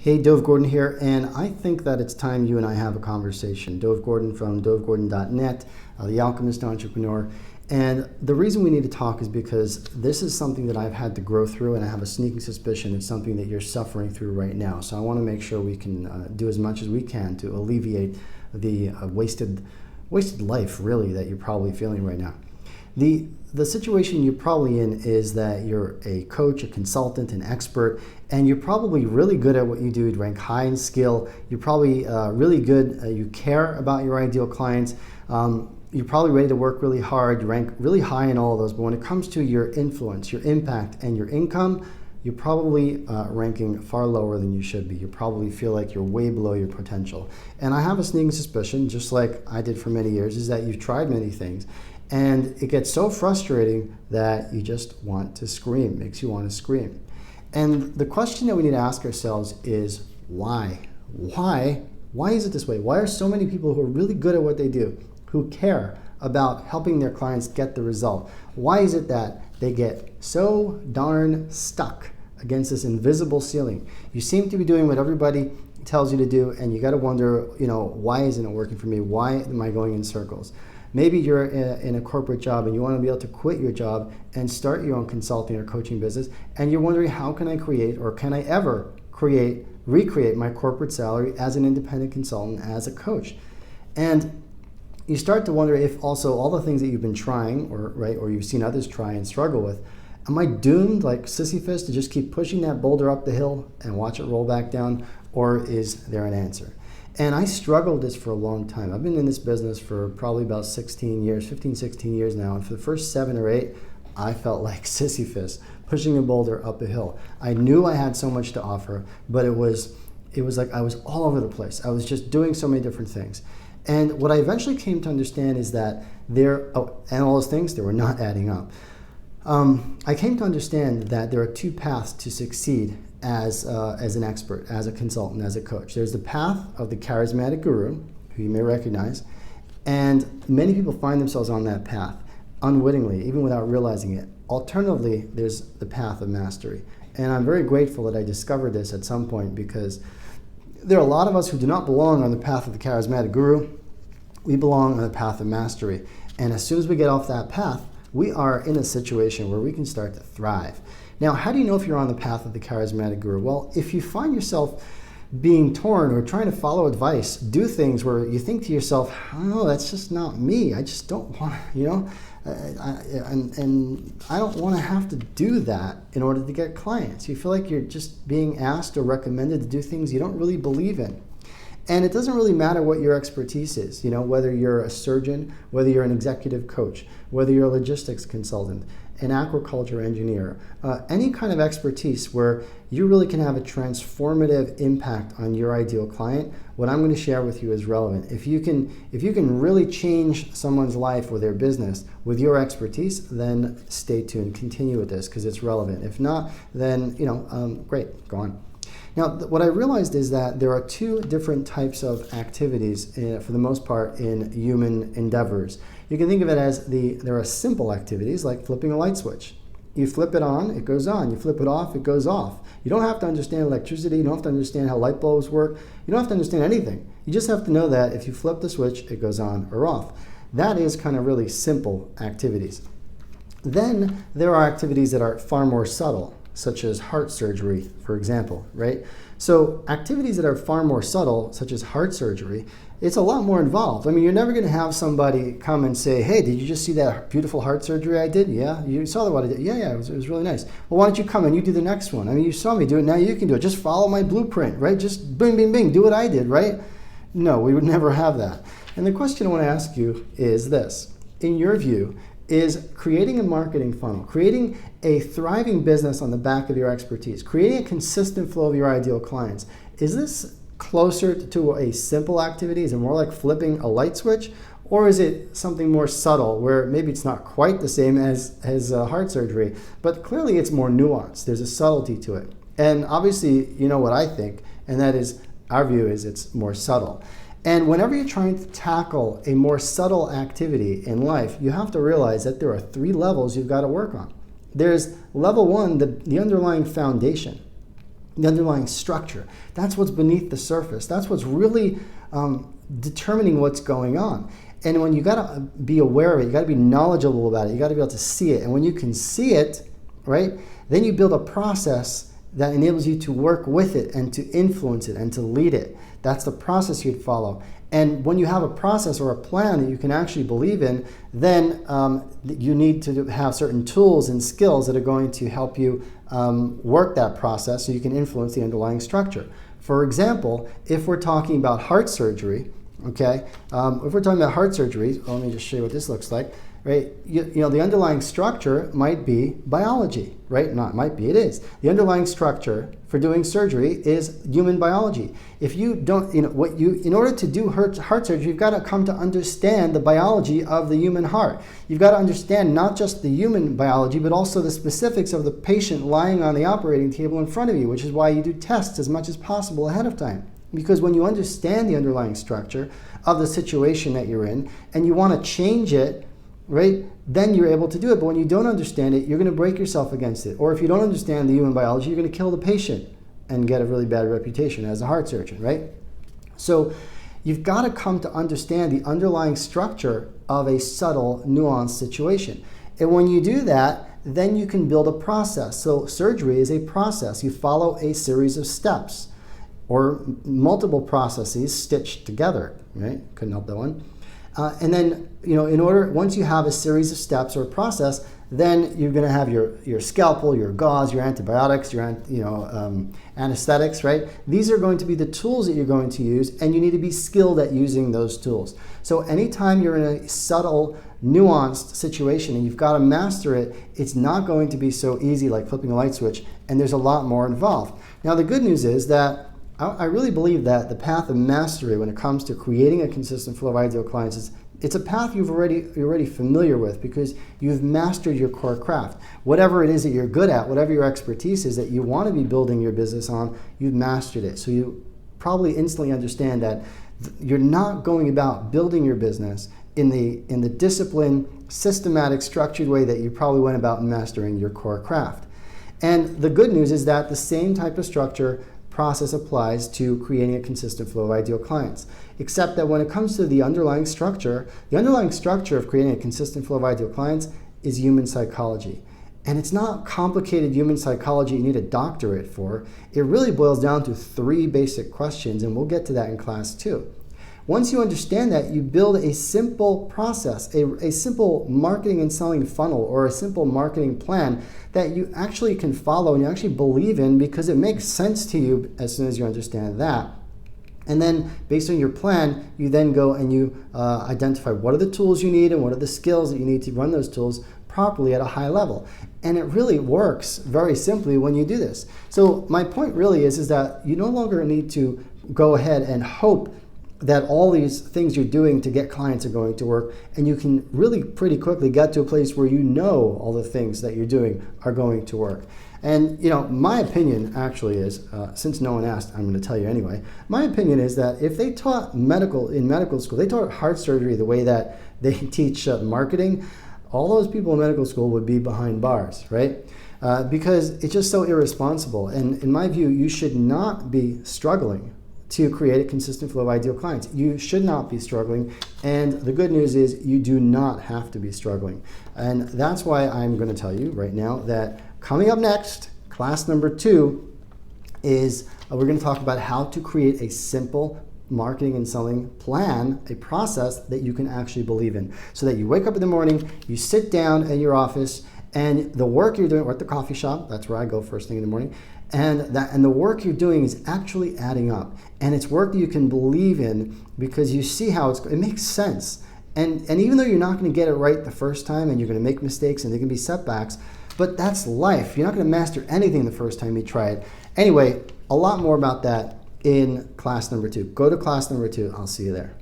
Hey, Dove Gordon here, and I think that it's time you and I have a conversation. Dove Gordon from dovegordon.net, the Alchemist Entrepreneur. And the reason we need to talk is because this is something that I've had to grow through, and I have a sneaking suspicion it's something that you're suffering through right now. So I want to make sure we can do as much as we can to alleviate the wasted life, really, that you're probably feeling right now. The situation you're probably in is that you're a coach, a consultant, an expert, and you're probably really good at what you do. You rank high in skill. You're probably really good. You care about your ideal clients. You're probably ready to work really hard. You rank really high in all of those. But when it comes to your influence, your impact, and your income, you're probably ranking far lower than you should be. You probably feel like you're way below your potential. And I have a sneaking suspicion, just like I did for many years, is that you've tried many things. And it gets so frustrating that you just want to scream, makes you want to scream. And the question that we need to ask ourselves is why? Why is it this way? Why are so many people who are really good at what they do, who care about helping their clients get the result, why is it that they get so darn stuck against this invisible ceiling? You seem to be doing what everybody tells you to do, and you got to wonder, why isn't it working for me? Why am I going in circles? Maybe you're in a corporate job and you want to be able to quit your job and start your own consulting or coaching business, and you're wondering, how can I create, or can I ever recreate my corporate salary as an independent consultant, as a coach? And you start to wonder if also all the things that you've been trying, or you've seen others try and struggle with, am I doomed like Sisyphus to just keep pushing that boulder up the hill and watch it roll back down, or is there an answer? And I struggled with this for a long time. I've been in this business for probably about 15, 16 years now. And for the first 7 or 8, I felt like Sisyphus pushing a boulder up a hill. I knew I had so much to offer, but it was like I was all over the place. I was just doing so many different things. And what I eventually came to understand is that and all those things, they were not adding up. I came to understand that there are 2 paths to succeed as an expert, as a consultant, as a coach. There's the path of the charismatic guru, who you may recognize, and many people find themselves on that path unwittingly, even without realizing it. Alternatively, there's the path of mastery. And I'm very grateful that I discovered this at some point, because there are a lot of us who do not belong on the path of the charismatic guru. We belong on the path of mastery. And as soon as we get off that path, we are in a situation where we can start to thrive. Now, how do you know if you're on the path of the charismatic guru? Well, if you find yourself being torn or trying to follow advice, do things where you think to yourself, oh, that's just not me. I just don't want to, and I don't want to have to do that in order to get clients. You feel like you're just being asked or recommended to do things you don't really believe in. And it doesn't really matter what your expertise is, whether you're a surgeon, whether you're an executive coach, whether you're a logistics consultant, an aquaculture engineer, any kind of expertise where you really can have a transformative impact on your ideal client. What I'm going to share with you is relevant. If you can really change someone's life or their business with your expertise, then stay tuned, continue with this, because it's relevant. If not, then great, go on. Now, what I realized is that there are 2 different types of activities, for the most part, in human endeavors. You can think of it as there are simple activities like flipping a light switch. You flip it on, it goes on. You flip it off, it goes off. You don't have to understand electricity. You don't have to understand how light bulbs work. You don't have to understand anything. You just have to know that if you flip the switch, it goes on or off. That is kind of really simple activities. Then there are activities that are far more subtle, such as heart surgery, for example, right? So activities that are far more subtle, such as heart surgery, it's a lot more involved. I mean, you're never going to have somebody come and say, hey, did you just see that beautiful heart surgery I did? Yeah, you saw what I did? Yeah, it was really nice. Well, why don't you come and you do the next one? I mean, you saw me do it, now you can do it. Just follow my blueprint, right? Just bing, bing, bing, do what I did, right? No, we would never have that. And the question I want to ask you is this. In your view, is creating a marketing funnel, creating a thriving business on the back of your expertise, creating a consistent flow of your ideal clients, is this closer to a simple activity? Is it more like flipping a light switch? Or is it something more subtle where maybe it's not quite the same as heart surgery, but clearly it's more nuanced. There's a subtlety to it. And obviously, you know what I think, and that is, our view is it's more subtle. And whenever you're trying to tackle a more subtle activity in life, you have to realize that there are 3 levels you've got to work on. There's level 1, the underlying foundation. the underlying structure. That's what's beneath the surface. That's what's really determining what's going on. And when you got to be aware of it, you got to be knowledgeable about it. You got to be able to see it. And when you can see it, right, then you build a process that enables you to work with it and to influence it and to lead it. That's the process you'd follow. And when you have a process or a plan that you can actually believe in, then you need to have certain tools and skills that are going to help you work that process so you can influence the underlying structure. For example, if we're talking about heart surgery, okay, if we're talking about heart surgery, let me just show you what this looks like. Right, you know, the underlying structure might be biology, right? Not might be, it is. The underlying structure for doing surgery is human biology. If you don't, you know, in order to do heart surgery, you've got to come to understand the biology of the human heart. You've got to understand not just the human biology, but also the specifics of the patient lying on the operating table in front of you, which is why you do tests as much as possible ahead of time. Because when you understand the underlying structure of the situation that you're in and you want to change it, right, then you're able to do it. But when you don't understand it, you're going to break yourself against it. Or if you don't understand the human biology, you're going to kill the patient and get a really bad reputation as a heart surgeon, right? So you've got to come to understand the underlying structure of a subtle, nuanced situation. And when you do that, then you can build a process. So surgery is a process. You follow a series of steps or multiple processes stitched together, right? Couldn't help that one. And then, you know, once you have a series of steps or a process, then you're going to have your scalpel, your gauze, your antibiotics, your anesthetics, right? These are going to be the tools that you're going to use, and you need to be skilled at using those tools. So anytime you're in a subtle, nuanced situation and you've got to master it, it's not going to be so easy like flipping a light switch, and there's a lot more involved. Now, the good news is that I really believe that the path of mastery when it comes to creating a consistent flow of ideal clients it's a path you're already familiar with because you've mastered your core craft. Whatever it is that you're good at, whatever your expertise is that you want to be building your business on, you've mastered it. So you probably instantly understand that you're not going about building your business in the disciplined, systematic, structured way that you probably went about mastering your core craft. And the good news is that the same type of structure process applies to creating a consistent flow of ideal clients, except that when it comes to the underlying structure of creating a consistent flow of ideal clients is human psychology. And it's not complicated human psychology you need a doctorate for. It really boils down to 3 basic questions, and we'll get to that in class 2. Once you understand that, you build a simple process, a simple marketing and selling funnel or a simple marketing plan that you actually can follow and you actually believe in because it makes sense to you as soon as you understand that. And then based on your plan, you then go and you identify what are the tools you need and what are the skills that you need to run those tools properly at a high level. And it really works very simply when you do this. So my point really is that you no longer need to go ahead and hope that all these things you're doing to get clients are going to work, and you can really pretty quickly get to a place where you know all the things that you're doing are going to work. And you know, my opinion actually is, since no one asked, I'm going to tell you anyway, my opinion is that if they taught in medical school, they taught heart surgery the way that they teach marketing, all those people in medical school would be behind bars, right? Because it's just so irresponsible. And in my view, you should not be struggling to create a consistent flow of ideal clients. You should not be struggling, and the good news is you do not have to be struggling. And that's why I'm going to tell you right now that coming up next, class number 2, is we're going to talk about how to create a simple marketing and selling plan, a process that you can actually believe in. So that you wake up in the morning, you sit down in your office, and the work you're doing, or at the coffee shop, that's where I go first thing in the morning, and the work you're doing is actually adding up. And it's work that you can believe in because you see how it makes sense. And even though you're not going to get it right the first time and you're going to make mistakes and there can be setbacks, but that's life. You're not going to master anything the first time you try it. Anyway, a lot more about that in class number 2. Go to class number 2. I'll see you there.